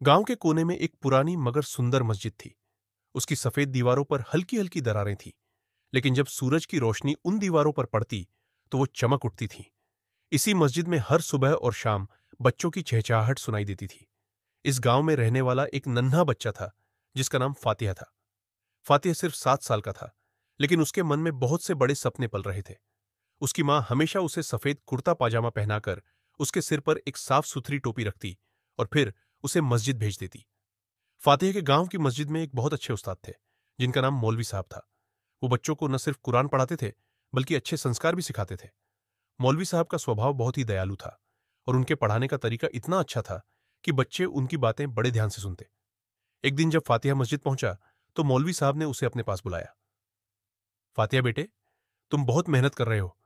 गांव के कोने में एक पुरानी मगर सुंदर मस्जिद थी। उसकी सफेद दीवारों पर हल्की हल्की दरारें थीं, लेकिन जब सूरज की रोशनी उन दीवारों पर पड़ती तो वो चमक उठती थीं। इसी मस्जिद में हर सुबह और शाम बच्चों की चहचहाहट सुनाई देती थी। इस गांव में रहने वाला एक नन्हा बच्चा था जिसका नाम फातिहा था। फातिहा सिर्फ 7 साल का था, लेकिन उसके मन में बहुत से बड़े सपने पल रहे थे। उसकी मां हमेशा उसे सफेद कुर्ता पाजामा पहनाकर उसके सिर पर एक साफ सुथरी टोपी रखती और फिर उसे मस्जिद भेज देती। फातिहा के गांव की मस्जिद में एक बहुत अच्छे उस्ताद थे जिनका नाम मौलवी साहब था। वो बच्चों को न सिर्फ कुरान पढ़ाते थे बल्कि अच्छे संस्कार भी सिखाते थे। मौलवी साहब का स्वभाव बहुत ही दयालु था और उनके पढ़ाने का तरीका इतना अच्छा था कि बच्चे उनकी बातें बड़े ध्यान से सुनते। एक दिन जब फातिहा मस्जिद पहुंचा तो मौलवी साहब ने उसे अपने पास बुलाया। फातिहा बेटे, तुम बहुत मेहनत कर रहे हो।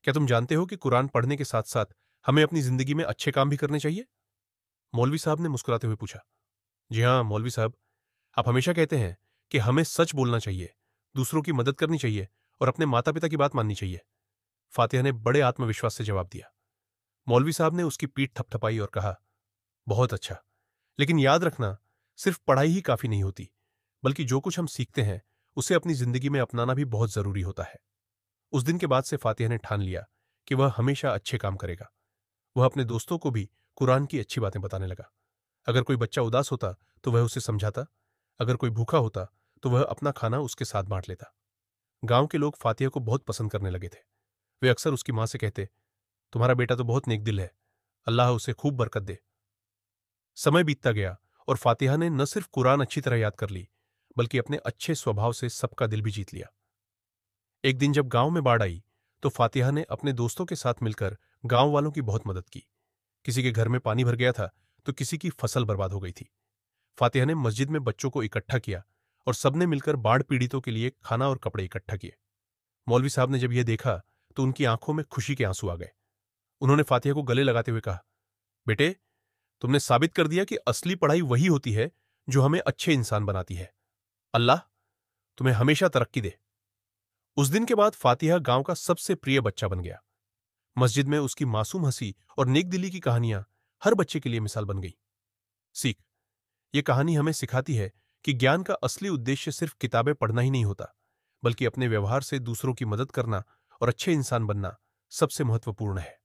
क्या तुम जानते हो कि कुरान पढ़ने के साथ साथ हमें अपनी जिंदगी में अच्छे काम भी करने चाहिए? मौलवी साहब ने मुस्कुराते हुए पूछा। जी हाँ मौलवी साहब, आप हमेशा कहते हैं कि हमें सच बोलना चाहिए, दूसरों की मदद करनी चाहिए और अपने माता पिता की बात माननी चाहिए। फातिहा ने बड़े आत्मविश्वास से जवाब दिया। मौलवी साहब ने उसकी पीठ थपथपाई और कहा, बहुत अच्छा, लेकिन याद रखना, सिर्फ पढ़ाई ही काफी नहीं होती, बल्कि जो कुछ हम सीखते हैं उसे अपनी जिंदगी में अपनाना भी बहुत जरूरी होता है। उस दिन के बाद से फातिहा ने ठान लिया कि वह हमेशा अच्छे काम करेगा। वह अपने दोस्तों को भी कुरान की अच्छी बातें बताने लगा। अगर कोई बच्चा उदास होता तो वह उसे समझाता, अगर कोई भूखा होता तो वह अपना खाना उसके साथ बांट लेता। गांव के लोग फातिहा को बहुत पसंद करने लगे थे। वे अक्सर उसकी मां से कहते, तुम्हारा बेटा तो बहुत नेक दिल है, अल्लाह उसे खूब बरकत दे। समय बीतता गया और फातिहा ने न सिर्फ कुरान अच्छी तरह याद कर ली, बल्कि अपने अच्छे स्वभाव से सबका दिल भी जीत लिया। एक दिन जब गांव में बाढ़ आई तो फातिहा ने अपने दोस्तों के साथ मिलकर गांव वालों की बहुत मदद की। किसी के घर में पानी भर गया था तो किसी की फसल बर्बाद हो गई थी। फातिहा ने मस्जिद में बच्चों को इकट्ठा किया और सबने मिलकर बाढ़ पीड़ितों के लिए खाना और कपड़े इकट्ठा किए। मौलवी साहब ने जब यह देखा तो उनकी आंखों में खुशी के आंसू आ गए। उन्होंने फातिहा को गले लगाते हुए कहा, बेटे, तुमने साबित कर दिया कि असली पढ़ाई वही होती है जो हमें अच्छे इंसान बनाती है। अल्लाह तुम्हें हमेशा तरक्की दे। उस दिन के बाद फातिहा गांव का सबसे प्रिय बच्चा बन गया। मस्जिद में उसकी मासूम हंसी और नेक दिली की कहानियां हर बच्चे के लिए मिसाल बन गई। सीख, ये कहानी हमें सिखाती है कि ज्ञान का असली उद्देश्य सिर्फ किताबें पढ़ना ही नहीं होता, बल्कि अपने व्यवहार से दूसरों की मदद करना और अच्छे इंसान बनना सबसे महत्वपूर्ण है।